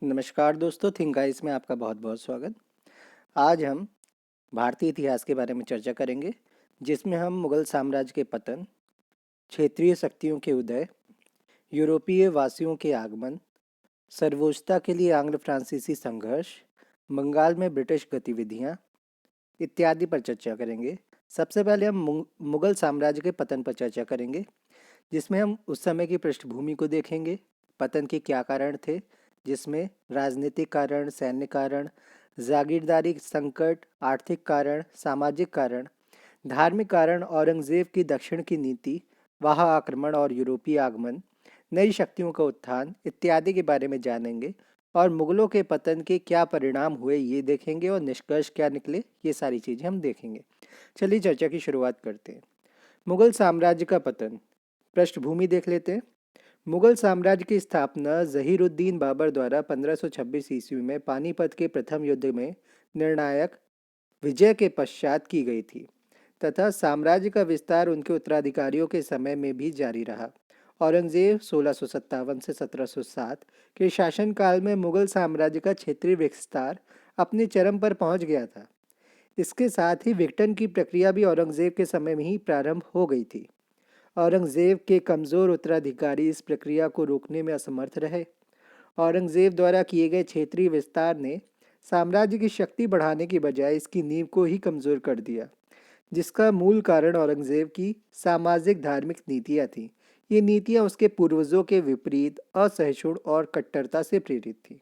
नमस्कार दोस्तों, think guys में आपका बहुत बहुत स्वागत। आज हम भारतीय इतिहास के बारे में चर्चा करेंगे, जिसमें हम मुगल साम्राज्य के पतन, क्षेत्रीय शक्तियों के उदय, यूरोपीय वासियों के आगमन, सर्वोच्चता के लिए आंग्ल फ्रांसीसी संघर्ष, बंगाल में ब्रिटिश गतिविधियां इत्यादि पर चर्चा करेंगे। सबसे पहले हम मुगल साम्राज्य के पतन पर चर्चा करेंगे, जिसमें हम उस समय की पृष्ठभूमि को देखेंगे, पतन के क्या कारण थे, जिसमें राजनीतिक कारण, सैन्य कारण, जागीरदारी संकट, आर्थिक कारण, सामाजिक कारण, धार्मिक कारण, औरंगजेब की दक्षिण की नीति, वाह आक्रमण और यूरोपीय आगमन, नई शक्तियों का उत्थान इत्यादि के बारे में जानेंगे। और मुगलों के पतन के क्या परिणाम हुए ये देखेंगे और निष्कर्ष क्या निकले, ये सारी चीज़ें हम देखेंगे। चलिए चर्चा की शुरुआत करते हैं। मुगल साम्राज्य का पतन, पृष्ठभूमि देख लेते हैं। मुगल साम्राज्य की स्थापना जहीरुद्दीन बाबर द्वारा 1526 ईस्वी में पानीपत के प्रथम युद्ध में निर्णायक विजय के पश्चात की गई थी, तथा साम्राज्य का विस्तार उनके उत्तराधिकारियों के समय में भी जारी रहा। औरंगजेब 1657 से 1707 के शासनकाल में मुगल साम्राज्य का क्षेत्रीय विस्तार अपने चरम पर पहुंच गया था। इसके साथ ही विघटन की प्रक्रिया भी औरंगजेब के समय में ही प्रारंभ हो गई थी। औरंगजेब के कमज़ोर उत्तराधिकारी इस प्रक्रिया को रोकने में असमर्थ रहे। औरंगजेब द्वारा किए गए क्षेत्रीय विस्तार ने साम्राज्य की शक्ति बढ़ाने की बजाय इसकी नींव को ही कमज़ोर कर दिया, जिसका मूल कारण औरंगजेब की सामाजिक धार्मिक नीतियाँ थीं। ये नीतियाँ उसके पूर्वजों के विपरीत, असहिष्णु और कट्टरता से प्रेरित थीं।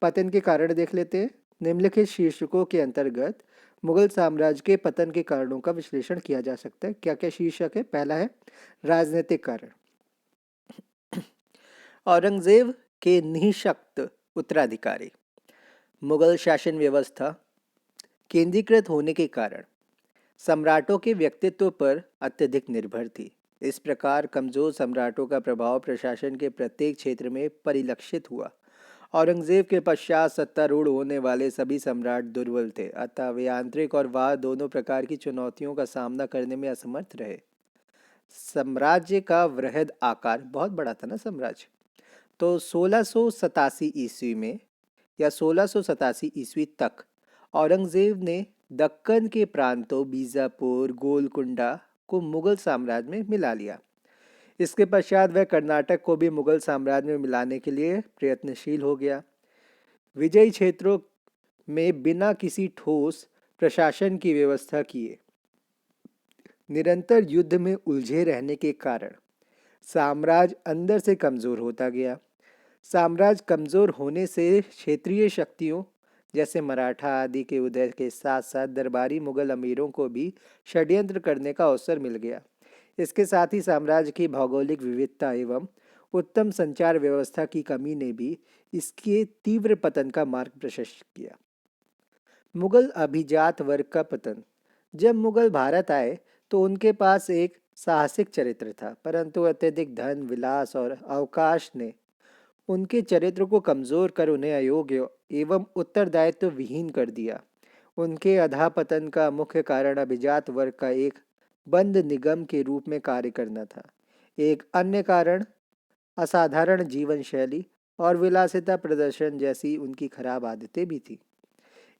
पतन के कारण देख लेते हैं। निम्नलिखित शीर्षकों के अंतर्गत मुगल साम्राज्य के पतन के कारणों का विश्लेषण किया जा सकता है। क्या क्या शीर्षक है? पहला है राजनीतिक कारण। औरंगजेब के निःशक्त उत्तराधिकारी। मुगल शासन व्यवस्था केंद्रीकृत होने के कारण सम्राटों के व्यक्तित्व पर अत्यधिक निर्भर थी। इस प्रकार कमजोर सम्राटों का प्रभाव प्रशासन के प्रत्येक क्षेत्र में परिलक्षित हुआ। औरंगजेब के पश्चात सत्तारूढ़ होने वाले सभी सम्राट दुर्बल थे, अतः वे आंतरिक और बाह्य दोनों प्रकार की चुनौतियों का सामना करने में असमर्थ रहे। साम्राज्य का वृहद आकार, बहुत बड़ा था ना साम्राज्य, तो 1687 ईस्वी में या 1687 ईस्वी तक औरंगजेब ने दक्कन के प्रांतों बीजापुर, गोलकुंडा को मुगल साम्राज्य में मिला लिया। इसके पश्चात वह कर्नाटक को भी मुगल साम्राज्य में मिलाने के लिए प्रयत्नशील हो गया। विजयी क्षेत्रों में बिना किसी ठोस प्रशासन की व्यवस्था किए निरंतर युद्ध में उलझे रहने के कारण साम्राज्य अंदर से कमजोर होता गया। साम्राज्य कमजोर होने से क्षेत्रीय शक्तियों जैसे मराठा आदि के उदय के साथ साथ दरबारी मुगल अमीरों को भी षड्यंत्र करने का अवसर मिल गया। इसके साथ ही साम्राज्य की भौगोलिक विविधता एवं उत्तम संचार व्यवस्था की कमी ने भी इसके तीव्र पतन का मार्ग प्रशस्त किया। मुगल अभिजात वर्ग का पतन। जब मुगल भारत आए तो उनके पास एक साहसिक चरित्र था, परंतु अत्यधिक धन, विलास और अवकाश ने उनके चरित्र को कमजोर कर उन्हें अयोग्य एवं उत्तरदायित्व विहीन कर दिया। उनके अधःपतन का मुख्य कारण अभिजात वर्ग का एक बंद निगम के रूप में कार्य करना था। एक अन्य कारण असाधारण जीवन शैली और विलासिता प्रदर्शन जैसी उनकी खराब आदतें भी थी।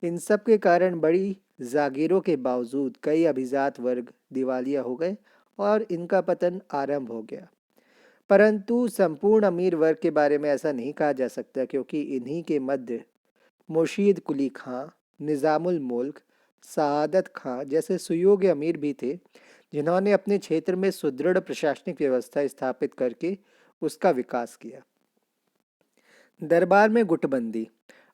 इन सब के कारण बड़ी जागीरों के बावजूद कई अभिजात वर्ग दिवालिया हो गए और इनका पतन आरंभ हो गया। परंतु संपूर्ण अमीर वर्ग के बारे में ऐसा नहीं कहा जा सकता, क्योंकि इन्हीं के मध्य मुर्शीद कुली खां, निज़ामुल मुल्क, सआदत खां जैसे सुयोग्य अमीर भी थे, जिन्होंने अपने क्षेत्र में सुदृढ़ प्रशासनिक व्यवस्था स्थापित करके उसका विकास किया। दरबार में गुटबंदी।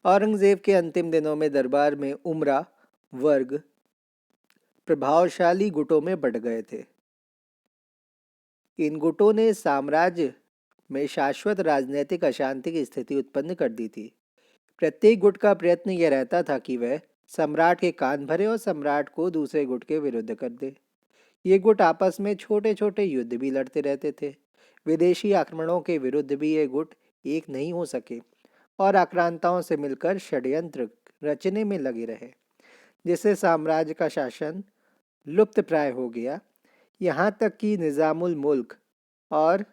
औरंगजेब के अंतिम दिनों में दरबार में उमरा वर्ग प्रभावशाली गुटों में बढ़ गए थे। इन गुटों ने साम्राज्य में शाश्वत राजनीतिक अशांति की स्थिति उत्पन्न कर दी थी। प्रत्येक गुट का प्रयत्न यह रहता था कि वह सम्राट के कान भरे और सम्राट को दूसरे गुट के विरुद्ध कर दे। ये गुट आपस में छोटे छोटे युद्ध भी लड़ते रहते थे। विदेशी आक्रमणों के विरुद्ध भी ये गुट एक नहीं हो सके और आक्रांताओं से मिलकर षड्यंत्र रचने में लगे रहे, जिससे साम्राज्य का शासन लुप्त प्राय हो गया। यहाँ तक कि निज़ामुल मुल्क और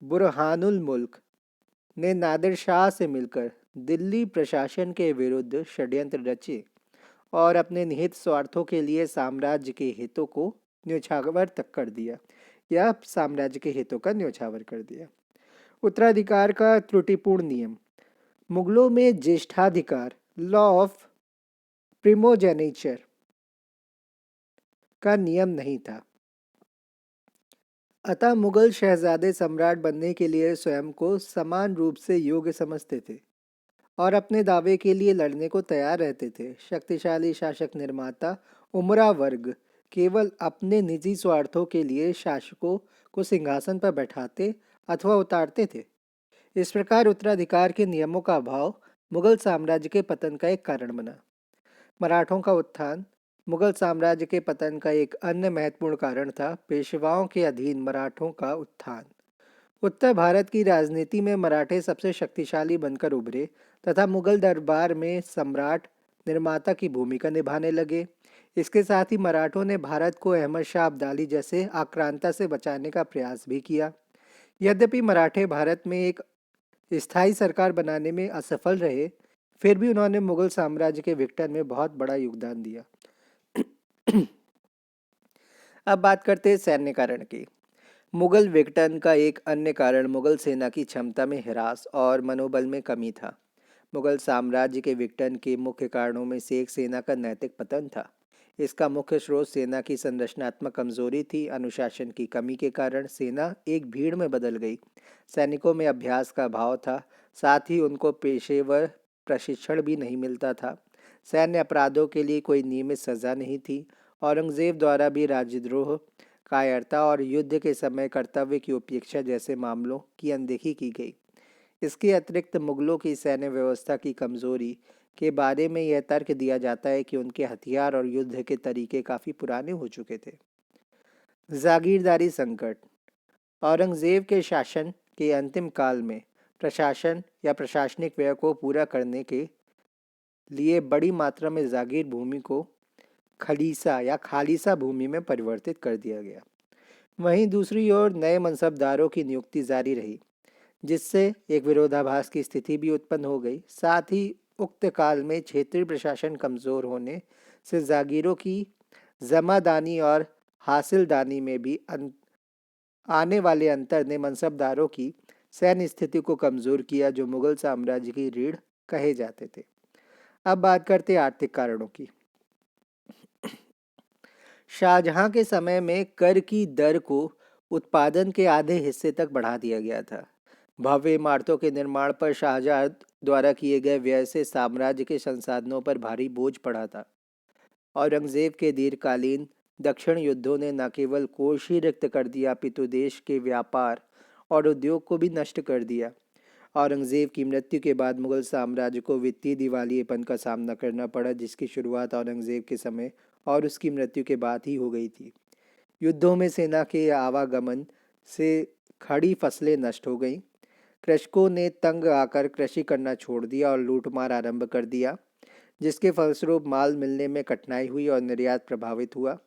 बुरहानुल मुल्क ने नादिर शाह से मिलकर दिल्ली प्रशासन के विरुद्ध षड्यंत्र रचे और अपने निहित स्वार्थों के लिए साम्राज्य के हितों को न्योछावर तक कर दिया, या साम्राज्य के हितों का न्योछावर कर दिया। उत्तराधिकार का त्रुटिपूर्ण नियम। मुगलों में ज्येष्ठाधिकार, लॉ ऑफ प्रिमोजेनिचर, का नियम नहीं था। अतः मुगल शहजादे सम्राट बनने के लिए स्वयं को समान रूप से योग्य समझते थे और अपने दावे के लिए लड़ने को तैयार रहते थे। शक्तिशाली शासक निर्माता उमरा वर्ग केवल अपने निजी स्वार्थों के लिए शासकों को सिंहासन पर बैठाते अथवा उतारते थे। इस प्रकार उत्तराधिकार के नियमों का अभाव मुगल साम्राज्य के पतन का एक कारण बना। मराठों का उत्थान। मुगल साम्राज्य के पतन का एक अन्य महत्वपूर्ण कारण था पेशवाओं के अधीन मराठों का उत्थान। उत्तर भारत की राजनीति में मराठे सबसे शक्तिशाली बनकर उभरे तथा मुगल दरबार में सम्राट निर्माता की भूमिका निभाने लगे। इसके साथ ही मराठों ने भारत को अहमद शाह अब्दाली जैसे आक्रांता से बचाने का प्रयास भी किया। यद्यपि मराठे भारत में एक स्थायी सरकार बनाने में असफल रहे, फिर भी उन्होंने मुगल साम्राज्य के विघटन में बहुत बड़ा योगदान दिया। अब बात करते हैं सैन्य कारण की। मुगल विघटन का एक अन्य कारण मुगल सेना की क्षमता में ह्रास और मनोबल में कमी था। मुगल साम्राज्य के विघटन के मुख्य कारणों में से एक सेना का नैतिक पतन था। इसका मुख्य स्रोत सेना की संरचनात्मक कमजोरी थी। अनुशासन की कमी के कारण सेना एक भीड़ में बदल गई। सैनिकों में अभ्यास का अभाव था, साथ ही उनको पेशेवर प्रशिक्षण भी नहीं मिलता था। सैन्य अपराधों के लिए कोई नियमित सज़ा नहीं थी। औरंगज़ेब द्वारा भी राजद्रोह, कायरता और युद्ध के समय कर्तव्य की उपेक्षा जैसे मामलों की अनदेखी की गई। इसके अतिरिक्त मुगलों की सैन्य व्यवस्था की कमजोरी के बारे में यह तर्क दिया जाता है कि उनके हथियार और युद्ध के तरीके काफ़ी पुराने हो चुके थे। जागीरदारी संकट। औरंगज़ेब के शासन के अंतिम काल में प्रशासन या प्रशासनिक व्यय को पूरा करने के लिए बड़ी मात्रा में जागीर भूमि को खलीसा या खालिसा भूमि में परिवर्तित कर दिया गया। वहीं दूसरी ओर नए मनसबदारों की नियुक्ति जारी रही, जिससे एक विरोधाभास की स्थिति भी उत्पन्न हो गई। साथ ही उक्त काल में क्षेत्रीय प्रशासन कमज़ोर होने से जागीरों की जमादानी और हासिलदानी में भी आने वाले अंतर ने मनसबदारों की सैन्य स्थिति को कमज़ोर किया, जो मुगल साम्राज्य की रीढ़ कहे जाते थे। अब बात करते आर्थिक कारणों की। शाहजहां के समय में कर की दर को उत्पादन के आधे हिस्से तक बढ़ा दिया गया था। भव्य इमारतों के निर्माण पर शाहजहां द्वारा किए गए व्यय से साम्राज्य के संसाधनों पर भारी बोझ पड़ा था। औरंगजेब के दीर्घकालीन दक्षिण युद्धों ने न केवल कोष ही रिक्त कर दिया, अपितु देश के व्यापार और उद्योग को भी नष्ट कर दिया। औरंगजेब की मृत्यु के बाद मुगल साम्राज्य को वित्तीय दिवालियेपन का सामना करना पड़ा, जिसकी शुरुआत औरंगजेब के समय और उसकी मृत्यु के बाद ही हो गई थी। युद्धों में सेना के आवागमन से खड़ी फसलें नष्ट हो गईं। कृषकों ने तंग आकर कृषि करना छोड़ दिया और लूटमार आरंभ कर दिया, जिसके फलस्वरूप माल मिलने में कठिनाई हुई और निर्यात प्रभावित हुआ।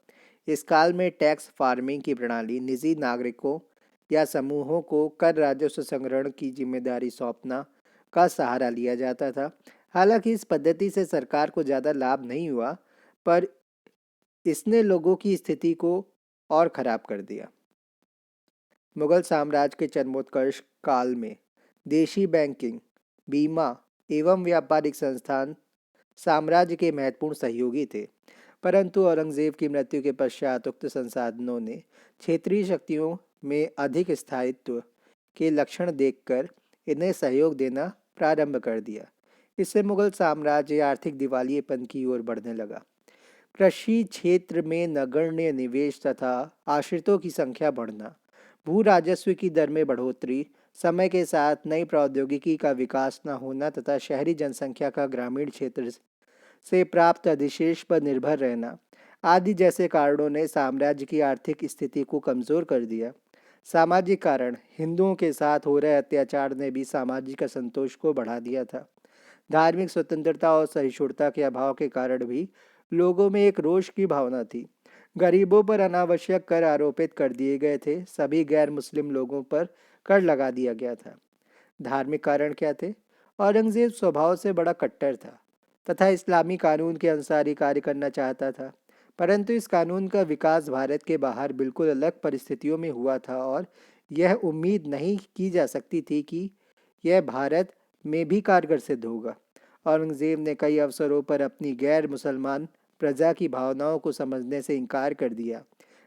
इस काल में टैक्स फार्मिंग की प्रणाली निजी नागरिकों या समूहों को कर राजस्व संग्रहण की जिम्मेदारी सौंपना का सहारा लिया जाता था। हालांकि इस पद्धति से सरकार को ज़्यादा लाभ नहीं हुआ, पर इसने लोगों की स्थिति को और खराब कर दिया। मुगल साम्राज्य के चरमोत्कर्ष काल में देशी बैंकिंग, बीमा एवं व्यापारिक संस्थान साम्राज्य के महत्वपूर्ण सहयोगी थे, परंतु औरंगजेब की मृत्यु के पश्चात उक्त संसाधनों ने क्षेत्रीय शक्तियों में अधिक स्थायित्व के लक्षण देखकर इन्हें सहयोग देना प्रारंभ कर दिया। इससे मुगल साम्राज्य आर्थिक दिवालियेपन की ओर बढ़ने लगा। कृषि क्षेत्र में नगण्य निवेश तथा आश्रितों की संख्या बढ़ना, भू राजस्व की दर में बढ़ोतरी, समय के साथ नई प्रौद्योगिकी का विकास न होना तथा शहरी जनसंख्या का ग्रामीण क्षेत्र से प्राप्त अधिशेष पर निर्भर रहना आदि जैसे कारणों ने साम्राज्य की आर्थिक स्थिति को कमज़ोर कर दिया। सामाजिक कारण। हिंदुओं के साथ हो रहे अत्याचार ने भी सामाजिक असंतोष को बढ़ा दिया था। धार्मिक स्वतंत्रता और सहिष्णुता के अभाव के कारण भी लोगों में एक रोष की भावना थी। गरीबों पर अनावश्यक कर आरोपित कर दिए गए थे। सभी गैर मुस्लिम लोगों पर कर लगा दिया गया था। धार्मिक कारण क्या थे? औरंगजेब स्वभाव से बड़ा कट्टर था तथा इस्लामी कानून के अनुसार ही कार्य करना चाहता था। परंतु इस कानून का विकास भारत के बाहर बिल्कुल अलग परिस्थितियों में हुआ था और यह उम्मीद नहीं की जा सकती थी कि यह भारत में भी कारगर सिद्ध होगा। औरंगजेब ने कई अवसरों पर अपनी गैर मुसलमान प्रजा की भावनाओं को समझने से इनकार कर दिया।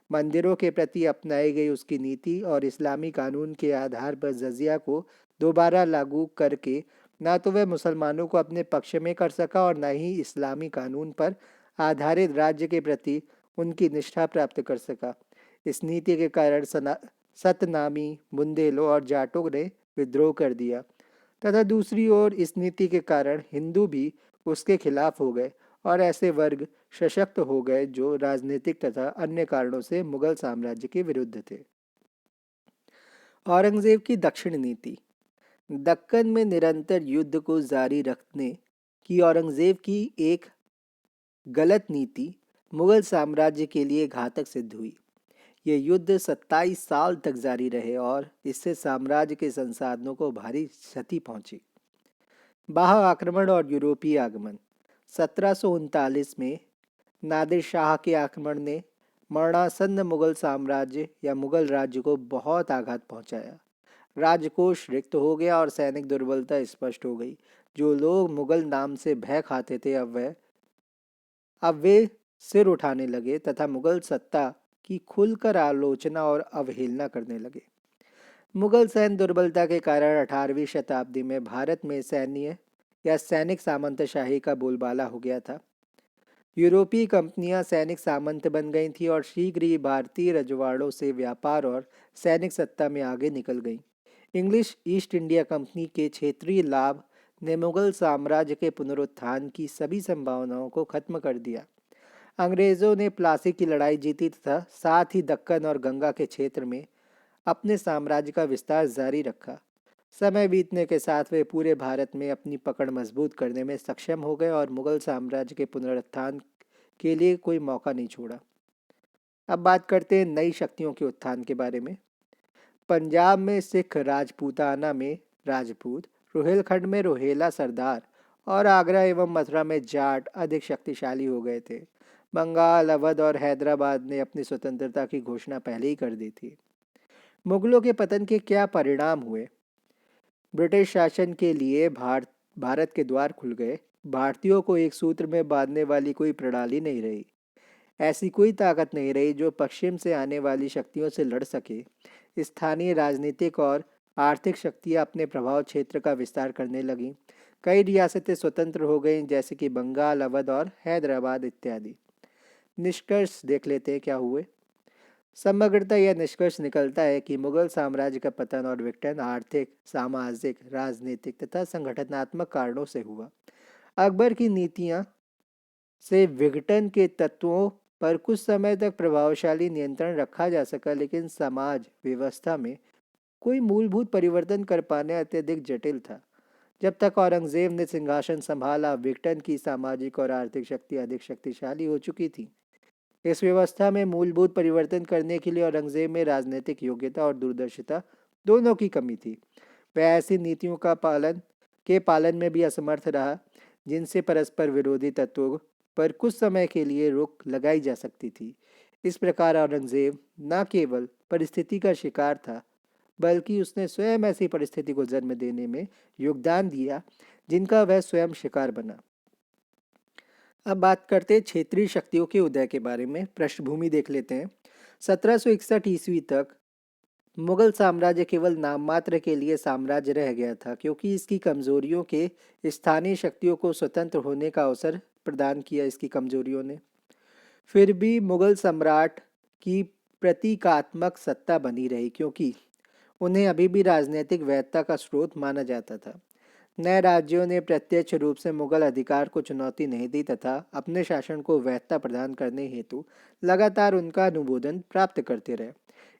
मंदिरों के प्रति अपनाई गई उसकी नीति और इस्लामी कानून के आधार पर जजिया को दोबारा लागू करके ना तो वह मुसलमानों को अपने पक्ष में कर सका और न ही इस्लामी कानून पर आधारित राज्य के प्रति उनकी निष्ठा प्राप्त कर सका। इस नीति के कारण सतनामी, बुंदेलों और जाटों ने विद्रोह कर दिया तथा दूसरी ओर इस नीति के कारण हिंदू भी उसके खिलाफ हो गए और ऐसे वर्ग सशक्त हो गए जो राजनीतिक तथा अन्य कारणों से मुगल साम्राज्य के विरुद्ध थे। औरंगजेब की दक्षिण नीति। दक्कन में निरंतर युद्ध को जारी रखने की औरंगजेब की एक गलत नीति मुगल साम्राज्य के लिए घातक सिद्ध हुई। ये युद्ध 27 साल तक जारी रहे और इससे साम्राज्य के संसाधनों को भारी क्षति पहुंची। बाह्य आक्रमण और यूरोपीय आगमन। 1739 में नादिर शाह के आक्रमण ने मरणासन्न मुगल साम्राज्य या मुगल राज्य को बहुत आघात पहुंचाया। राजकोष रिक्त हो गया और सैनिक दुर्बलता स्पष्ट हो गई। जो लोग मुगल नाम से भय खाते थे अब वे सिर उठाने लगे तथा मुगल सत्ता की खुलकर आलोचना और अवहेलना करने लगे। मुगल सैन्य दुर्बलता के कारण 18वीं शताब्दी में भारत में सैन्य या सैनिक सामंतशाही का बोलबाला हो गया था। यूरोपीय कंपनियां सैनिक सामंत बन गई थीं और शीघ्र ही भारतीय रजवाड़ों से व्यापार और सैनिक सत्ता में आगे निकल गईं। इंग्लिश ईस्ट इंडिया कंपनी के क्षेत्रीय लाभ ने मुगल साम्राज्य के पुनरुत्थान की सभी संभावनाओं को खत्म कर दिया। अंग्रेजों ने प्लासी की लड़ाई जीती तथा साथ ही दक्कन और गंगा के क्षेत्र में अपने साम्राज्य का विस्तार जारी रखा। समय बीतने के साथ वे पूरे भारत में अपनी पकड़ मजबूत करने में सक्षम हो गए और मुगल साम्राज्य के पुनरुत्थान के लिए कोई मौका नहीं छोड़ा। अब बात करते हैं नई शक्तियों के उत्थान के बारे में। पंजाब में सिख, राजपूताना में राजपूत, रोहिलखंड में रोहेला सरदार और आगरा एवं मथुरा में जाट अधिक शक्तिशाली हो गए थे। बंगाल, अवध और हैदराबाद ने अपनी स्वतंत्रता की घोषणा पहले ही कर दी थी। मुगलों के पतन के क्या परिणाम हुए? ब्रिटिश शासन के लिए भारत के द्वार खुल गए। भारतीयों को एक सूत्र में बांधने वाली कोई प्रणाली नहीं रही। ऐसी कोई ताकत नहीं रही जो पश्चिम से आने वाली शक्तियों से लड़ सके। स्थानीय राजनीतिक और आर्थिक शक्तियां अपने प्रभाव क्षेत्र का विस्तार करने लगीं। कई रियासतें स्वतंत्र हो गईं जैसे कि बंगाल, अवध और हैदराबाद इत्यादि। निष्कर्ष देख लेते हैं क्या हुए। समग्रतः यह निष्कर्ष निकलता है कि मुगल साम्राज्य का पतन और विघटन आर्थिक, सामाजिक, राजनीतिक तथा संगठनात्मक कारणों से हुआ। अकबर की नीतियां से विघटन के तत्वों पर कुछ समय तक प्रभावशाली नियंत्रण रखा जा सका, लेकिन समाज व्यवस्था में कोई मूलभूत परिवर्तन कर पाने अत्यधिक जटिल था। जब तक औरंगजेब ने सिंहासन संभाला, विघटन की सामाजिक और आर्थिक शक्ति अधिक शक्तिशाली हो चुकी थी। इस व्यवस्था में मूलभूत परिवर्तन करने के लिए औरंगजेब में राजनीतिक योग्यता और दूरदर्शिता दोनों की कमी थी। वह ऐसी नीतियों के पालन में भी असमर्थ रहा जिनसे परस्पर विरोधी तत्वों पर कुछ समय के लिए रोक लगाई जा सकती थी। इस प्रकार औरंगजेब न केवल परिस्थिति का शिकार था, बल्कि उसने स्वयं ऐसी परिस्थिति को जन्म देने में योगदान दिया जिनका वह स्वयं शिकार बना। अब बात करते हैं क्षेत्रीय शक्तियों के उदय के बारे में। पृष्ठभूमि देख लेते हैं। 1761 ईस्वी तक मुगल साम्राज्य केवल नाम मात्र के लिए साम्राज्य रह गया था, क्योंकि इसकी कमजोरियों के स्थानीय शक्तियों को स्वतंत्र होने का अवसर प्रदान किया। इसकी कमजोरियों ने फिर भी मुगल सम्राट की प्रतीकात्मक सत्ता बनी रही, क्योंकि उन्हें अभी भी राजनीतिक वैधता का स्रोत माना जाता था। नए राज्यों ने प्रत्यक्ष रूप से मुगल अधिकार को चुनौती नहीं दी तथा अपने शासन को वैधता प्रदान करने हेतु लगातार उनका अनुमोदन प्राप्त करते रहे।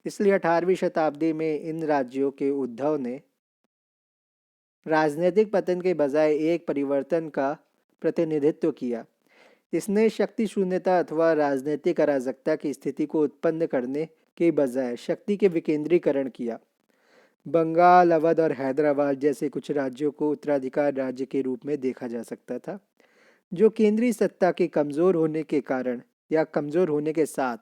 इसलिए 18वीं शताब्दी में इन राज्यों के उद्भव ने राजनीतिक पतन के बजाय एक परिवर्तन का प्रतिनिधित्व किया। इसने शक्ति शून्यता अथवा राजनीतिक अराजकता की स्थिति को उत्पन्न करने के बजाय शक्ति के विकेंद्रीकरण किया। बंगाल, अवध और हैदराबाद जैसे कुछ राज्यों को उत्तराधिकार राज्य के रूप में देखा जा सकता था, जो केंद्रीय सत्ता के कमजोर होने के कारण या कमजोर होने के साथ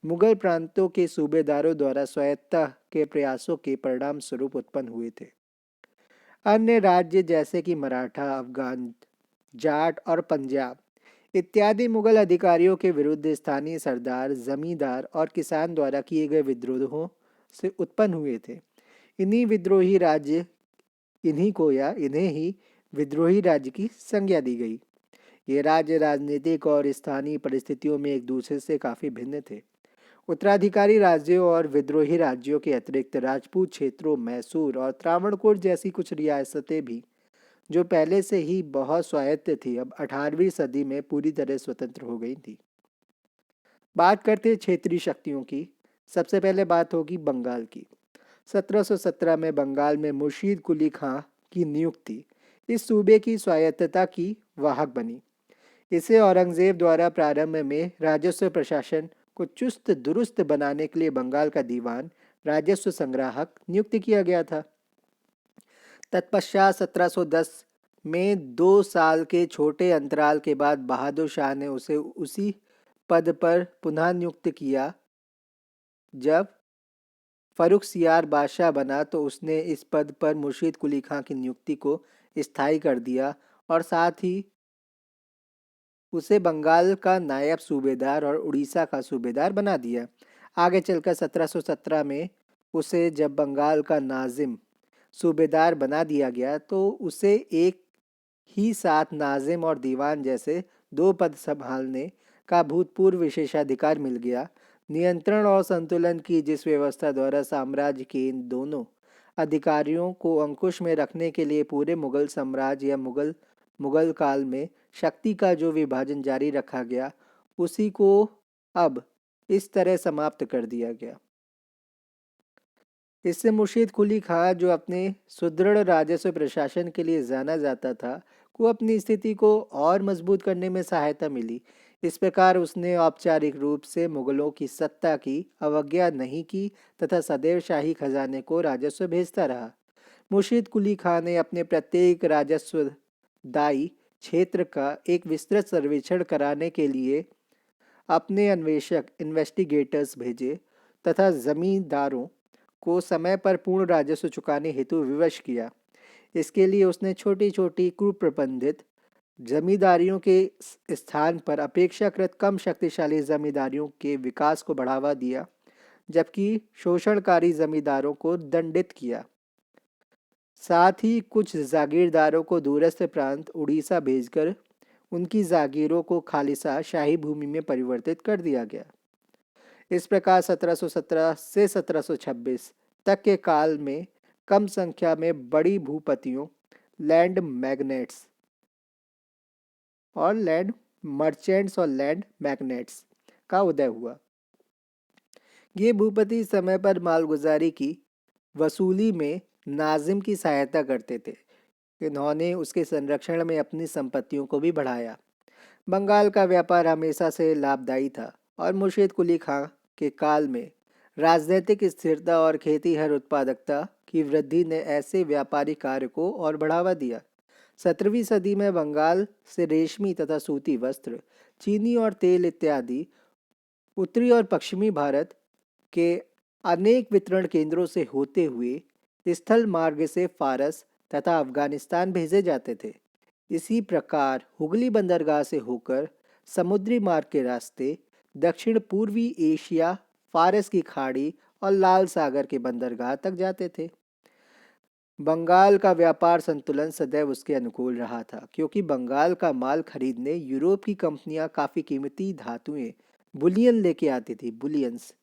मुगल प्रांतों के सूबेदारों द्वारा स्वायत्तता के प्रयासों के परिणाम स्वरूप उत्पन्न हुए थे। अन्य राज्य जैसे कि मराठा, अफगान, जाट और पंजाब इत्यादि मुगल अधिकारियों के विरुद्ध स्थानीय सरदार, जमींदार और किसान द्वारा किए गए विद्रोहों से उत्पन्न हुए थे। इन्हीं विद्रोही राज्य इन्हीं को या इन्हें ही विद्रोही राज्य की संज्ञा दी गई। ये राज्य राजनीतिक और स्थानीय परिस्थितियों में एक दूसरे से काफ़ी भिन्न थे। उत्तराधिकारी राज्यों और विद्रोही राज्यों के अतिरिक्त राजपूत क्षेत्रों, मैसूर और त्रावणकोर जैसी कुछ रियासतें भी, जो पहले से ही बहुत स्वायत्त थी, अब 18वीं सदी में पूरी तरह स्वतंत्र हो गई थी। बात करते हैं क्षेत्रीय शक्तियों की। सबसे पहले बात होगी बंगाल की। 1717 में बंगाल में मुर्शीद कुली खां की नियुक्ति इस सूबे की स्वायत्तता की वाहक बनी। इसे औरंगजेब द्वारा प्रारंभ में राजस्व प्रशासन को चुस्त दुरुस्त बनाने के लिए बंगाल का दीवान, राजस्व संग्राहक नियुक्त किया गया था। तत्पश्चात 1710 में 2 साल के छोटे अंतराल के बाद बहादुर शाह ने उसे उसी पद पर पुनः नियुक्त किया। जब फर्रुखसियार बादशाह बना तो उसने इस पद पर मुर्शीद कुली खां की नियुक्ति को स्थायी कर दिया और साथ ही उसे बंगाल का नायब सूबेदार और उड़ीसा का सूबेदार बना दिया। आगे चलकर 1717 में उसे जब बंगाल का नाजिम सूबेदार बना दिया गया तो उसे एक ही साथ नाजिम और दीवान जैसे 2 पद संभालने का भूतपूर्व विशेषाधिकार मिल गया। नियंत्रण और संतुलन की जिस व्यवस्था द्वारा साम्राज्य के इन दोनों अधिकारियों को अंकुश में रखने के लिए पूरे मुगल साम्राज्य या मुगल काल में शक्ति का जो विभाजन जारी रखा गया, उसी को अब इस तरह समाप्त कर दिया गया। इससे मुर्शीद कुली खां, जो अपने सुदृढ़ राजस्व प्रशासन के लिए जाना जाता था, को अपनी स्थिति को और मजबूत करने में सहायता मिली। इस प्रकार उसने औपचारिक रूप से मुगलों की सत्ता की अवज्ञा नहीं की तथा सदैव शाही खजाने को राजस्व भेजता रहा। मुर्शीद कुली खां ने अपने प्रत्येक राजस्वदायी क्षेत्र का एक विस्तृत सर्वेक्षण कराने के लिए अपने अन्वेषक इन्वेस्टिगेटर्स भेजे तथा जमींदारों को समय पर पूर्ण राजस्व चुकाने हेतु विवश किया। इसके लिए उसने छोटी छोटी कुप्रबंधित जमींदारियों के स्थान पर अपेक्षाकृत कम शक्तिशाली जमींदारियों के विकास को बढ़ावा दिया, जबकि शोषणकारी जमींदारों को दंडित किया। साथ ही कुछ जागीरदारों को दूरस्थ प्रांत उड़ीसा भेजकर उनकी जागीरों को खालिसा शाही भूमि में परिवर्तित कर दिया गया। इस प्रकार 1717 से 1726 तक के काल में कम संख्या में बड़ी भूपतियों, लैंड मैग्नेट्स और लैंड मर्चेंट्स और लैंड मैग्नेट्स का उदय हुआ। ये भूपति समय पर मालगुजारी की वसूली में नाजिम की सहायता करते थे। इन्होंने उसके संरक्षण में अपनी संपत्तियों को भी बढ़ाया। बंगाल का व्यापार हमेशा से लाभदायी था और मुर्शीद कुली खां के काल में राजनीतिक स्थिरता और खेती हर उत्पादकता की वृद्धि ने ऐसे व्यापारिक कार्य को और बढ़ावा दिया। 17वीं सदी में बंगाल से रेशमी तथा सूती वस्त्र, चीनी और तेल इत्यादि उत्तरी और पश्चिमी भारत के अनेक वितरण केंद्रों से होते हुए स्थल मार्ग से फारस तथा अफगानिस्तान भेजे जाते थे। इसी प्रकार हुगली बंदरगाह से होकर समुद्री मार्ग के रास्ते दक्षिण पूर्वी एशिया, फारस की खाड़ी और लाल सागर के बंदरगाह तक जाते थे। बंगाल का व्यापार संतुलन सदैव उसके अनुकूल रहा था, क्योंकि बंगाल का माल खरीदने यूरोप की कंपनियां काफ़ी कीमती धातुएं, बुलियन लेके आती थी, बुलियंस,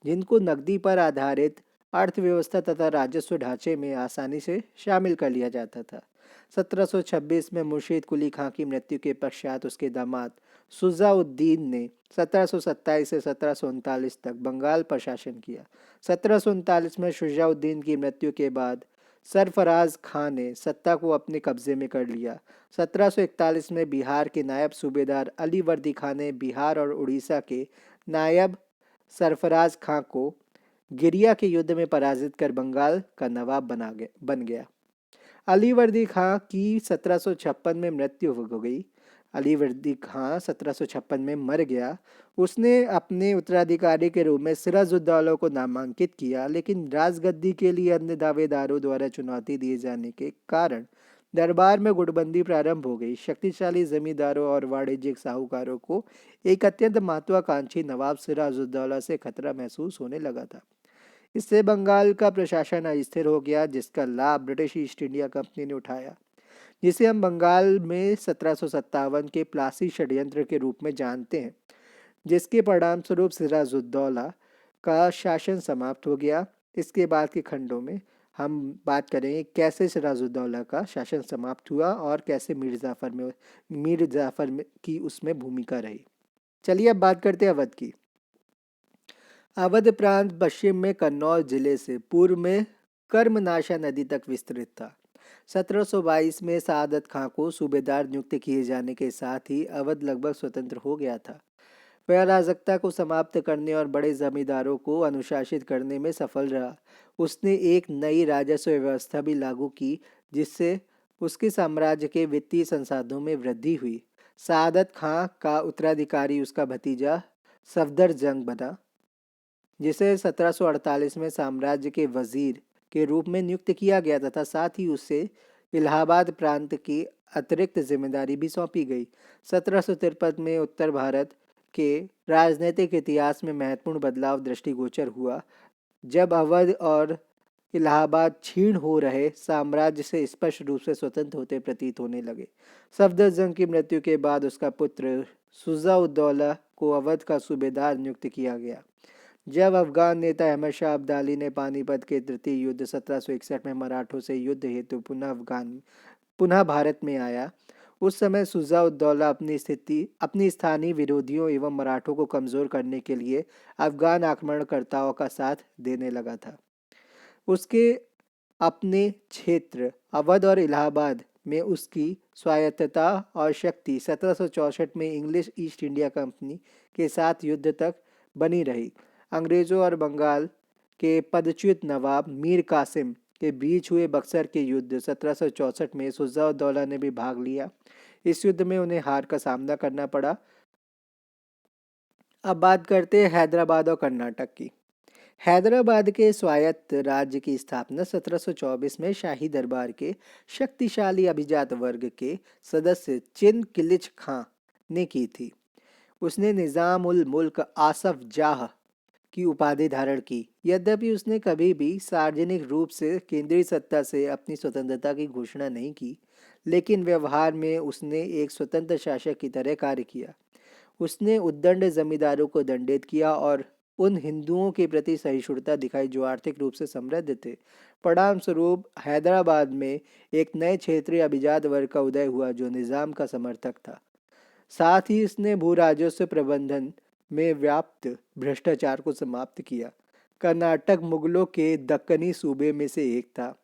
जिनको नकदी पर आधारित अर्थव्यवस्था तथा राजस्व ढांचे में आसानी से शामिल कर लिया जाता था। 1726 में मुर्शीद कुली खां की मृत्यु के पश्चात उसके दामाद सुजाउद्दीन ने 1727 से 1739 तक बंगाल पर शासन किया। 1739 में सुजाउद्दीन की मृत्यु के बाद सरफराज खां ने सत्ता को अपने कब्जे में कर लिया। 1741 में बिहार के नायब सूबेदार अली वर्दी खां ने बिहार और उड़ीसा के नायब सरफराज खां को गिरिया के युद्ध में पराजित कर बंगाल का नवाब बन गया। अलीवर्दी खां की 1756 में मृत्यु हो गई। अलीवर्दी खां 1756 में मर गया। उसने अपने उत्तराधिकारी के रूप में सिराजुद्दौला को नामांकित किया, लेकिन राजगद्दी के लिए अन्य दावेदारों द्वारा चुनौती दिए जाने के कारण दरबार में गुटबंदी प्रारंभ हो गई। शक्तिशाली जमींदारों और वाणिज्यिक साहूकारों को एक अत्यंत महत्वाकांक्षी नवाब सिराजुद्दौला से खतरा महसूस होने लगा था। इससे बंगाल का प्रशासन अस्थिर हो गया, जिसका लाभ ब्रिटिश ईस्ट इंडिया कंपनी ने उठाया, जिसे हम बंगाल में 1757 के प्लासी षड्यंत्र के रूप में जानते हैं, जिसके परिणाम स्वरूप सिराजुद्दौला का शासन समाप्त हो गया। इसके बाद के खंडों में हम बात करेंगे कैसे सिराजुद्दौला का शासन समाप्त हुआ और कैसे मीर जाफर की उसमें भूमिका रही। चलिए अब बात करते हैं अवध की। अवध प्रांत पश्चिम में कन्नौज जिले से पूर्व में कर्मनाशा नदी तक विस्तृत था। 1722 में सआदत खां को सूबेदार नियुक्त किए जाने के साथ ही अवध लगभग स्वतंत्र हो गया था। वह अराजकता को समाप्त करने और बड़े जमींदारों को अनुशासित करने में सफल रहा। उसने एक नई राजस्व व्यवस्था भी लागू की, जिससे उसके साम्राज्य के वित्तीय संसाधनों में वृद्धि हुई। सआदत खां का उत्तराधिकारी उसका भतीजा सफदरजंग बना, जिसे 1748 में साम्राज्य के वजीर के रूप में नियुक्त किया गया तथा साथ ही उसे इलाहाबाद प्रांत की अतिरिक्त जिम्मेदारी भी सौंपी गई। 1753 में उत्तर भारत के राजनीतिक इतिहास में महत्वपूर्ण बदलाव दृष्टिगोचर हुआ, जब अवध और इलाहाबाद क्षीण हो रहे साम्राज्य से स्पष्ट रूप से स्वतंत्र होते प्रतीत होने लगे। सफदरजंग की मृत्यु के बाद उसका पुत्र शुजा-उद-दौला को अवध का सूबेदार नियुक्त किया गया। जब अफगान नेता अहमद शाह अब्दाली ने पानीपत के तृतीय युद्ध 1761 में मराठों से युद्ध हेतु पुनः भारत में आया, उस समय शुजा-उद-दौला अपनी स्थानीय विरोधियों एवं मराठों को कमजोर करने के लिए अफगान आक्रमणकर्ताओं का साथ देने लगा था। उसके अपने क्षेत्र अवध और इलाहाबाद में उसकी स्वायत्तता और शक्ति 1764 में इंग्लिश ईस्ट इंडिया कंपनी के साथ युद्ध तक बनी रही। अंग्रेज़ों और बंगाल के पदच्युत नवाब मीर कासिम के बीच हुए बक्सर के युद्ध 1764 में शुजा-उद-दौला ने भी भाग लिया। इस युद्ध में उन्हें हार का सामना करना पड़ा। अब बात करते हैं हैदराबाद और कर्नाटक की। हैदराबाद के स्वायत्त राज्य की स्थापना 1724 में शाही दरबार के शक्तिशाली अभिजात वर्ग के सदस्य चिन किलिच खां ने की थी। उसने निज़ाम उल मुल्क आसफ जाह की उपाधि धारण की। यद्यपि उसने कभी भी सार्वजनिक रूप से केंद्रीय सत्ता से अपनी स्वतंत्रता की घोषणा नहीं की, लेकिन व्यवहार में उसने एक स्वतंत्र शासक की तरह कार्य किया। उसने उद्दंड जमींदारों को दंडित किया और उन हिंदुओं के प्रति सहिष्णुता दिखाई जो आर्थिक रूप से समृद्ध थे। परिणाम स्वरूप हैदराबाद में एक नए क्षेत्रीय अभिजात वर्ग का उदय हुआ जो निज़ाम का समर्थक था। साथ ही इसने भू राजस्व प्रबंधन में व्याप्त भ्रष्टाचार को समाप्त किया। कर्नाटक मुगलों के दक्कनी सूबे में से एक था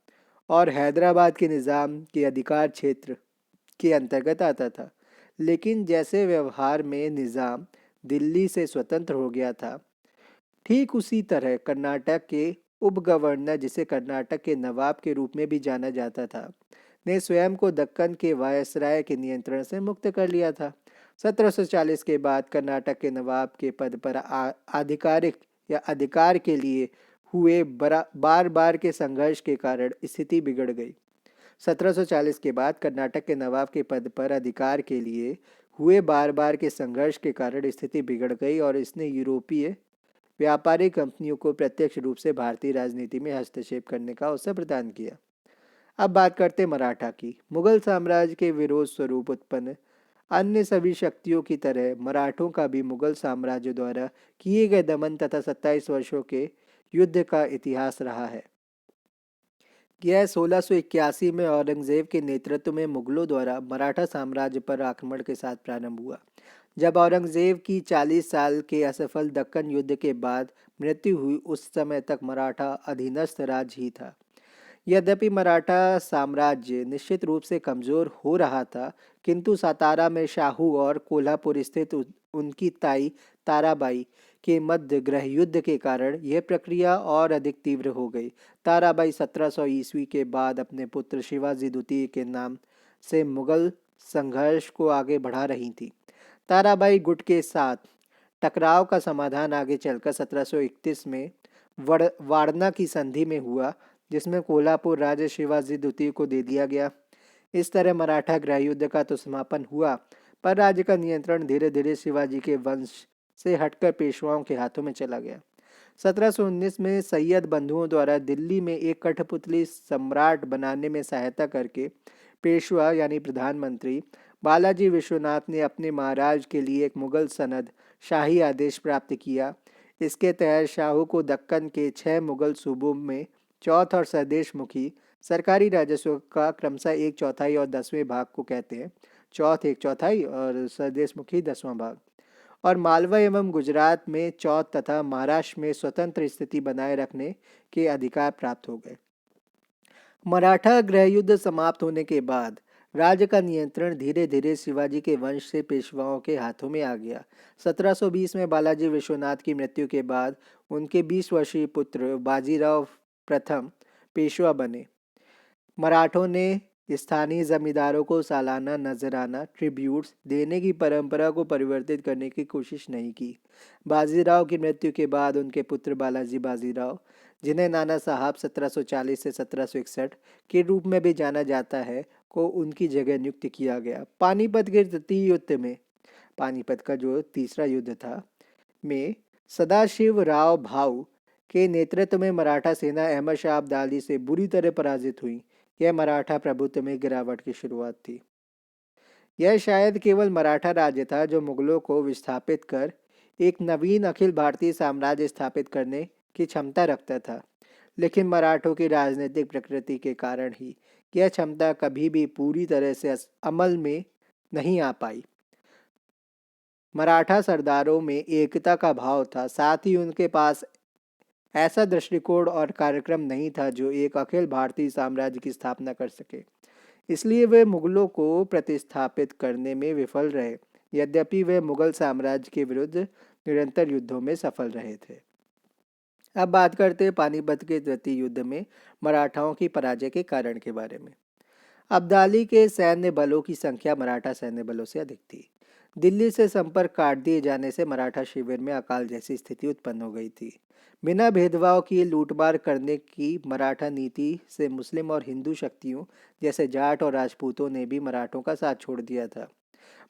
और हैदराबाद के निज़ाम के अधिकार क्षेत्र के अंतर्गत आता था, लेकिन जैसे व्यवहार में निज़ाम दिल्ली से स्वतंत्र हो गया था, ठीक उसी तरह कर्नाटक के उप गवर्नर, जिसे कर्नाटक के नवाब के रूप में भी जाना जाता था, ने स्वयं को दक्कन के वायसराय के नियंत्रण से मुक्त कर लिया था। 1740 के बाद कर्नाटक के नवाब के पद पर आधिकारिक या अधिकार के लिए हुए बार बार के संघर्ष के कारण स्थिति बिगड़ गई। 1740 के बाद कर्नाटक के नवाब के पद पर अधिकार के लिए हुए बार बार के संघर्ष के कारण स्थिति बिगड़ गई और इसने यूरोपीय व्यापारिक कंपनियों को प्रत्यक्ष रूप से भारतीय राजनीति में हस्तक्षेप करने का अवसर प्रदान किया। अब बात करते मराठा की। मुगल साम्राज्य के विरोध स्वरूप उत्पन्न अन्य सभी शक्तियों की तरह मराठों का भी मुगल साम्राज्य द्वारा किए गए दमन तथा 27 वर्षों के युद्ध का इतिहास रहा है। यह 1681 में औरंगजेब के नेतृत्व में मुगलों द्वारा मराठा साम्राज्य पर आक्रमण के साथ प्रारंभ हुआ। जब औरंगजेब की 40 साल के असफल दक्कन युद्ध के बाद मृत्यु हुई, उस समय तक मराठा अधीनस्थ राज्य ही था। यद्यपि मराठा साम्राज्य निश्चित रूप से कमजोर हो रहा था, किंतु सातारा में शाहू और कोल्हापुर स्थित उनकी ताई ताराबाई के मध्य गृह युद्ध के कारण यह प्रक्रिया और अधिक तीव्र हो गई। ताराबाई 1700 ईस्वी के बाद अपने पुत्र शिवाजी द्वितीय के नाम से मुगल संघर्ष को आगे बढ़ा रही थी। ताराबाई गुट के साथ टकराव का समाधान आगे चलकर 1731 में वारणा की संधि में हुआ, जिसमें कोल्हापुर राज्य शिवाजी द्वितीय को दे दिया गया। इस तरह मराठा गृह युद्ध का तो समापन हुआ, पर राज्य का नियंत्रण धीरे धीरे शिवाजी के वंश से हटकर पेशवाओं के हाथों में चला गया। 1719 में सैयद बंधुओं द्वारा दिल्ली में एक कठपुतली सम्राट बनाने में सहायता करके पेशवा यानी प्रधानमंत्री बालाजी विश्वनाथ ने अपने महाराज के लिए एक मुगल सनद शाही आदेश प्राप्त किया। इसके तहत शाहू को दक्कन के 6 मुगल सूबों में चौथ और स्वदेश मुखी सरकारी राजस्व का क्रमशः 1/4 और 10वें भाग को कहते हैं। चौथ 1/4 और स्वदेश मुखी 10वां भाग, और मालवा एवं गुजरात में चौथ तथा महाराष्ट्र में स्वतंत्र स्थिति बनाए रखने के अधिकार प्राप्त हो गए। मराठा गृह युद्ध समाप्त होने के बाद राज्य का नियंत्रण धीरे धीरे शिवाजी के वंश से पेशवाओं के हाथों में आ गया। 1720 में बालाजी विश्वनाथ की मृत्यु के बाद उनके 20 वर्षीय पुत्र बाजीराव प्रथम पेशवा बने। मराठों ने स्थानीय जमींदारों को सालाना नजराना ट्रिब्यूट्स देने की परंपरा को परिवर्तित करने की कोशिश नहीं की। बाजीराव की मृत्यु के बाद उनके पुत्र बालाजी बाजीराव, जिन्हें नाना साहब 1740 से 1761 के रूप में भी जाना जाता है, को उनकी जगह नियुक्त किया गया। पानीपत के तृतीय युद्ध में, पानीपत का जो तीसरा युद्ध था, में सदाशिव राव भाऊ के नेतृत्व में मराठा सेना अहमद शाह अब्दाली से बुरी तरह पराजित हुई। यह मराठा प्रभुत्व में गिरावट की शुरुआत थी। यह शायद केवल मराठा राज्य था जो मुगलों को विस्थापित कर एक नवीन अखिल भारतीय साम्राज्य स्थापित करने की क्षमता रखता था, लेकिन मराठों की राजनीतिक प्रकृति के कारण ही यह क्षमता कभी भी पूरी तरह से अमल में नहीं आ पाई। मराठा सरदारों में एकता का भाव था, साथ ही उनके पास ऐसा दृष्टिकोण और कार्यक्रम नहीं था जो एक अखिल भारतीय साम्राज्य की स्थापना कर सके। इसलिए वे मुगलों को प्रतिस्थापित करने में विफल रहे, यद्यपि वे मुगल साम्राज्य के विरुद्ध निरंतर युद्धों में सफल रहे थे। अब बात करते हैं पानीपत के तृतीय युद्ध में मराठाओं की पराजय के कारण के बारे में। अब्दाली के सैन्य बलों की संख्या मराठा सैन्य बलों से अधिक थी। दिल्ली से संपर्क काट दिए जाने से मराठा शिविर में अकाल जैसी स्थिति उत्पन्न हो गई थी। बिना भेदभाव किए लूटमार करने की मराठा नीति से मुस्लिम और हिंदू शक्तियों जैसे जाट और राजपूतों ने भी मराठों का साथ छोड़ दिया था।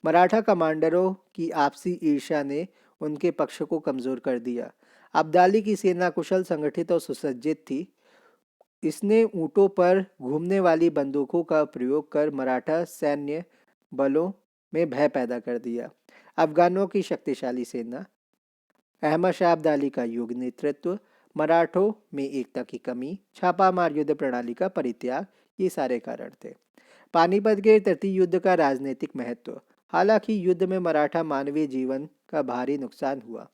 मराठा कमांडरों की आपसी ईर्ष्या ने उनके पक्ष को कमजोर कर दिया। अब्दाली की सेना कुशल, संगठित और सुसज्जित थी। इसने ऊंटों पर घूमने वाली बंदूकों का प्रयोग कर मराठा सैन्य बलों में भय पैदा कर दिया। अफगानों की शक्तिशाली सेना, अहमद शाह अब्दाली का योग्य नेतृत्व, मराठों में एकता की कमी, छापामार युद्ध प्रणाली का परित्याग, ये सारे कारण थे। पानीपत के तृतीय युद्ध का राजनीतिक महत्व। हालांकि युद्ध में मराठा मानवीय जीवन का भारी नुकसान हुआ,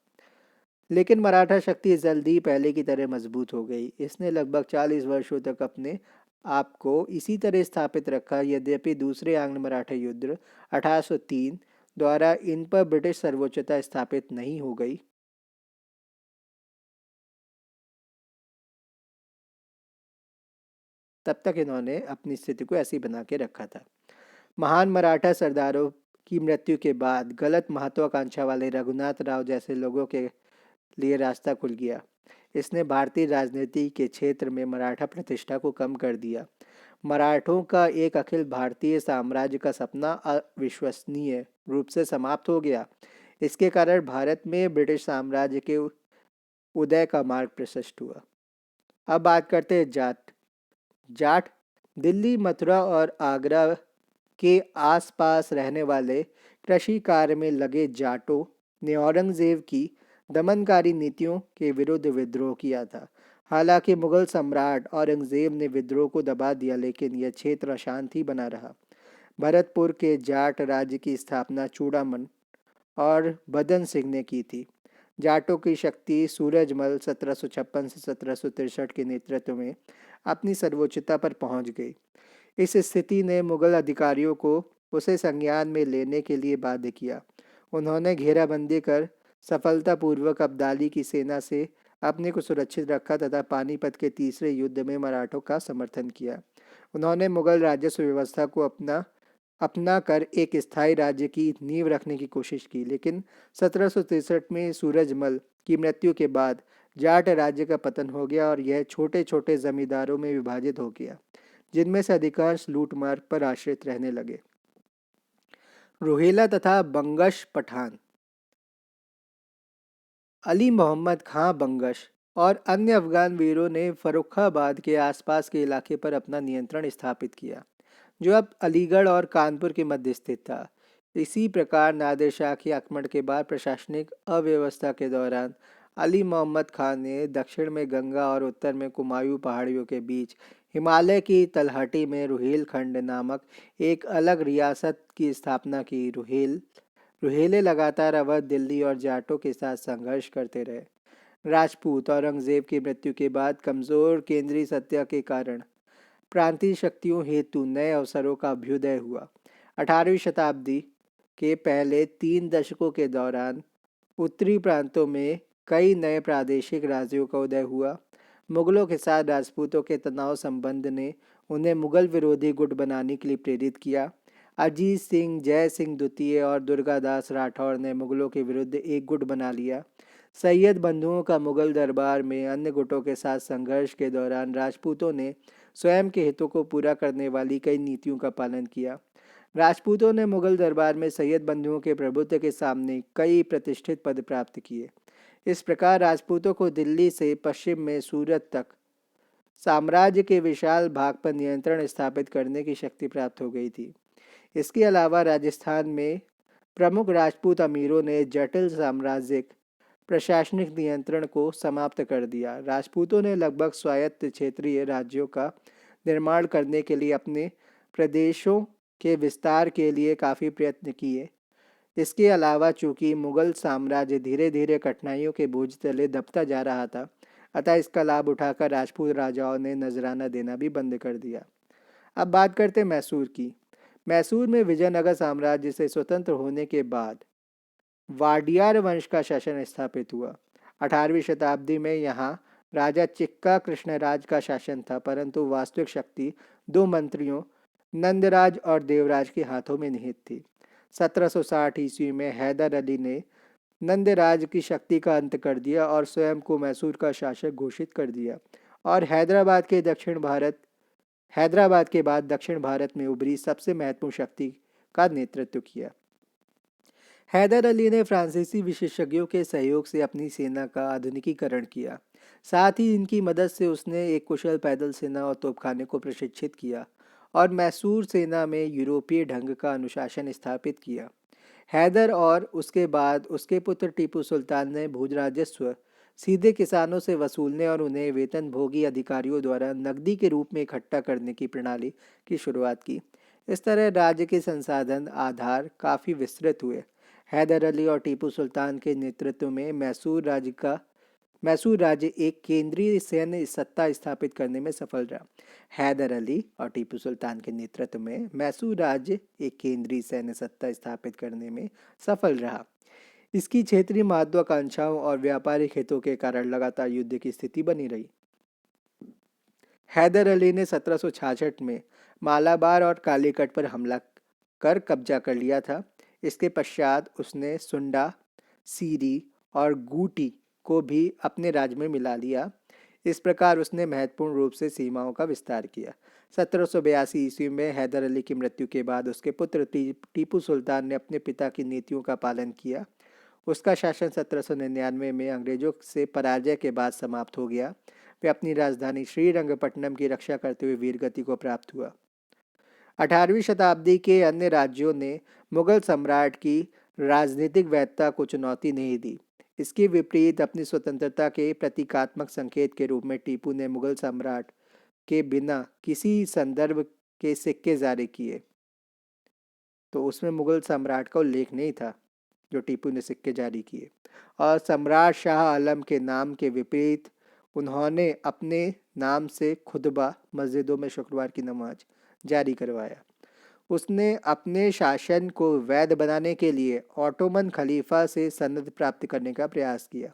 लेकिन मराठा शक्ति जल्दी पहले की तरह मजबूत हो गई। इसने लगभग 40 वर्षों तक अपने आप को इसी तरह स्थापित रखा। यद्यपि दूसरे आंग्ल मराठा युद्ध 1803 द्वारा इन पर ब्रिटिश सर्वोच्चता स्थापित नहीं हो गई, तब तक इन्होंने अपनी स्थिति को ऐसी बना के रखा था। महान मराठा सरदारों की मृत्यु के बाद गलत महत्वाकांक्षा वाले रघुनाथ राव जैसे लोगों के लिए रास्ता खुल गया। इसने भारतीय राजनीति के क्षेत्र में मराठा प्रतिष्ठा को कम कर दिया। मराठों का एक अखिल भारतीय साम्राज्य का सपना अविश्वसनीय रूप से समाप्त हो गया। इसके कारण भारत में ब्रिटिश साम्राज्य के उदय का मार्ग प्रशस्त हुआ। अब बात करते हैं जाट। जाट दिल्ली, मथुरा और आगरा के आसपास रहने वाले कृषि कार्य में लगे जाटों ने औरंगजेब की दमनकारी नीतियों के विरुद्ध विद्रोह किया था। हालांकि मुगल सम्राट औरंगजेब ने विद्रोह को दबा दिया, लेकिन यह क्षेत्र अशांत ही बना रहा। भरतपुर के जाट राज्य की स्थापना चूड़ामन और बदन सिंह ने की थी। जाटों की शक्ति सूरजमल 1756 से 1763 के नेतृत्व में अपनी सर्वोच्चता पर पहुंच गई। इस स्थिति ने मुगल अधिकारियों को उसे संज्ञान में लेने के लिए बाध्य किया। उन्होंने घेराबंदी कर सफलतापूर्वक अब्दाली की सेना से अपने को सुरक्षित रखा तथा पानीपत के तीसरे युद्ध में मराठों का समर्थन किया। उन्होंने मुगल राजस्व व्यवस्था को अपना कर एक स्थायी राज्य की नींव रखने की कोशिश की, लेकिन 1763 में सूरजमल की मृत्यु के बाद जाट राज्य का पतन हो गया और यह छोटे छोटे जमींदारों में विभाजित हो गया, जिनमें से अधिकांश लूटमार पर आश्रित रहने लगे। रोहिला तथा बंगश पठान। अली मोहम्मद खां बंगश और अन्य अफगान वीरों ने फर्रुखाबाद के आसपास के इलाके पर अपना नियंत्रण स्थापित किया, जो अब अलीगढ़ और कानपुर के मध्य स्थित था। इसी प्रकार नादिर शाह के आक्रमण के बाद प्रशासनिक अव्यवस्था के दौरान अली मोहम्मद खान ने दक्षिण में गंगा और उत्तर में कुमायूं पहाड़ियों के बीच हिमालय की तलहटी में रुहेलखंड नामक एक अलग रियासत की स्थापना की। रुहेले लगातार अवध, दिल्ली और जाटों के साथ संघर्ष करते रहे। राजपूत औरंगजेब की मृत्यु के बाद कमजोर केंद्रीय सत्ता के कारण प्रांतीय शक्तियों हेतु नए अवसरों का अभ्युदय हुआ। 18वीं शताब्दी के पहले 3 दशकों के दौरान उत्तरी प्रांतों में कई नए प्रादेशिक राज्यों का उदय हुआ। मुगलों के साथ राजपूतों के तनाव संबंध ने उन्हें मुगल विरोधी गुट बनाने के लिए प्रेरित किया। अजीत सिंह, जय सिंह द्वितीय और दुर्गादास राठौर ने मुगलों के विरुद्ध एक गुट बना लिया। सैयद बंधुओं का मुगल दरबार में अन्य गुटों के साथ संघर्ष के दौरान राजपूतों ने स्वयं के हितों को पूरा करने वाली कई नीतियों का पालन किया। राजपूतों ने मुगल दरबार में सैयद बंधुओं के प्रभुत्व के सामने कई प्रतिष्ठित पद प्राप्त किए। इस प्रकार राजपूतों को दिल्ली से पश्चिम में सूरत तक साम्राज्य के विशाल भाग पर नियंत्रण स्थापित करने की शक्ति प्राप्त हो गई थी। इसके अलावा राजस्थान में प्रमुख राजपूत अमीरों ने जटिल साम्राज्यिक प्रशासनिक नियंत्रण को समाप्त कर दिया। राजपूतों ने लगभग स्वायत्त क्षेत्रीय राज्यों का निर्माण करने के लिए अपने प्रदेशों के विस्तार के लिए काफ़ी प्रयत्न किए। इसके अलावा चूंकि मुगल साम्राज्य धीरे धीरे कठिनाइयों के बोझ तले दबता जा रहा था, अतः इसका लाभ उठाकर राजपूत राजाओं ने नजराना देना भी बंद कर दिया। अब बात करते मैसूर की। मैसूर में विजयनगर साम्राज्य से स्वतंत्र होने के बाद वाडियार वंश का शासन स्थापित हुआ। 18वीं शताब्दी में यहाँ राजा चिक्का कृष्णराज का शासन था, परंतु वास्तविक शक्ति दो मंत्रियों नंदराज और देवराज के हाथों में निहित थी। 1760 ईस्वी में हैदर अली ने नंदराज की शक्ति का अंत कर दिया और स्वयं को मैसूर का शासक घोषित कर दिया और हैदराबाद के बाद दक्षिण भारत में उभरी सबसे महत्वपूर्ण शक्ति का नेतृत्व किया। हैदर अली ने फ्रांसीसी विशेषज्ञों के सहयोग से अपनी सेना का आधुनिकीकरण किया। साथ ही इनकी मदद से उसने एक कुशल पैदल सेना और तोपखाने को प्रशिक्षित किया और मैसूर सेना में यूरोपीय ढंग का अनुशासन स्थापित किया। हैदर और उसके बाद उसके पुत्र टीपू सुल्तान ने भूज राजस्व सीधे किसानों से वसूलने और उन्हें वेतनभोगी अधिकारियों द्वारा नकदी के रूप में इकट्ठा करने की प्रणाली की शुरुआत की। इस तरह राज्य के संसाधन आधार काफ़ी विस्तृत हुए। हैदर अली और टीपू सुल्तान के नेतृत्व में मैसूर राज्य एक केंद्रीय सैन्य सत्ता स्थापित करने में सफल रहा। हैदर अली और टीपू सुल्तान के नेतृत्व में मैसूर राज्य एक केंद्रीय सैन्य सत्ता स्थापित करने में सफल रहा। इसकी क्षेत्रीय महत्वाकांक्षाओं और व्यापारिक हितों के कारण लगातार युद्ध की स्थिति बनी रही। हैदर अली ने 1766 में मालाबार और कालीकट पर हमला कर कब्जा कर लिया था। इसके पश्चात उसने सुंडा, सीरी और गूटी को भी अपने राज्य में मिला लिया। इस प्रकार उसने महत्वपूर्ण रूप से सीमाओं का विस्तार किया। 1782 ईस्वी में हैदर अली की मृत्यु के बाद उसके पुत्र टीपू सुल्तान ने अपने पिता की नीतियों का पालन किया। उसका शासन 1799 में अंग्रेजों से पराजय के बाद समाप्त हो गया। वे अपनी राजधानी श्रीरंगपट्टनम की रक्षा करते हुए वीरगति को प्राप्त हुआ। 18वीं शताब्दी के अन्य राज्यों ने मुगल सम्राट की राजनीतिक वैधता को चुनौती नहीं दी। इसके विपरीत अपनी स्वतंत्रता के प्रतीकात्मक संकेत के रूप में टीपू ने मुगल सम्राट के बिना किसी संदर्भ के सिक्के जारी किए। तो उसमें मुगल सम्राट का उल्लेख नहीं था जो टीपू ने सिक्के जारी किए। और सम्राट शाह आलम के नाम के विपरीत उन्होंने अपने नाम से खुतबा मस्जिदों में शुक्रवार की नमाज जारी करवाया। उसने अपने शासन को वैध बनाने के लिए ऑटोमन खलीफा से सनद प्राप्त करने का प्रयास किया,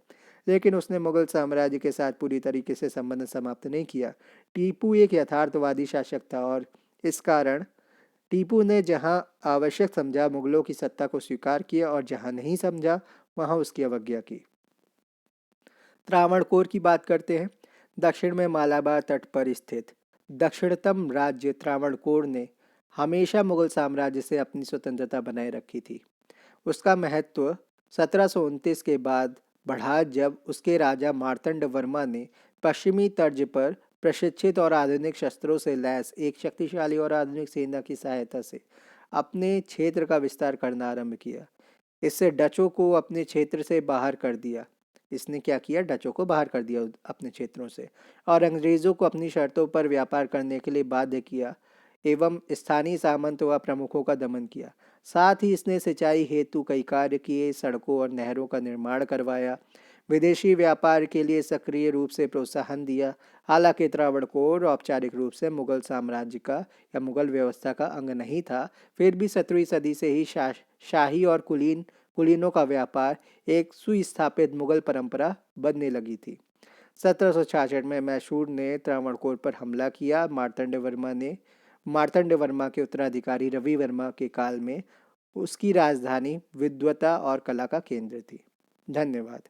लेकिन उसने मुगल साम्राज्य के साथ पूरी तरीके से संबंध समाप्त नहीं किया। टीपू एक यथार्थवादी शासक था और इस कारण टीपू ने जहां आवश्यक समझा मुगलों की सत्ता को स्वीकार किया और जहां नहीं समझा वहां उसकी अवज्ञा की। त्रावणकोर की बात करते हैं। दक्षिण में मालाबार तट पर स्थित दक्षिणतम राज्य त्रावणकोर ने हमेशा मुगल साम्राज्य से अपनी स्वतंत्रता बनाए रखी थी। उसका महत्व 1729 के बाद बढ़ा जब उसके राजा मार्तंड वर्मा ने पश्चिमी तर्ज पर प्रशिक्षित और आधुनिक शस्त्रों से लैस एक शक्तिशाली और आधुनिक सेना की सहायता से अपने क्षेत्र का विस्तार करना आरंभ किया। इससे डचों को अपने क्षेत्र से बाहर कर दिया। इसने क्या किया? डचों को बाहर कर दिया अपने क्षेत्रों से, और अंग्रेज़ों को अपनी शर्तों पर व्यापार करने के लिए बाध्य किया एवं स्थानीय सामंत व प्रमुखों का दमन किया। साथ ही इसने सिंचाई हेतु कई कार्य किए, सड़कों और नहरों का निर्माण करवाया, विदेशी व्यापार के लिए सक्रिय रूप से प्रोत्साहन दिया। हालांकि त्रावणकोर औपचारिक रूप से मुगल साम्राज्य का या मुगल व्यवस्था का अंग नहीं था, फिर भी 17वीं सदी से ही शाही और कुलीनों का व्यापार एक सुस्थापित मुगल परंपरा बनने लगी थी। 1766 में मैसूर ने त्रावणकोर पर हमला किया। मार्तंड वर्मा के उत्तराधिकारी रवि वर्मा के काल में उसकी राजधानी विद्वता और कला का केंद्र थी। धन्यवाद।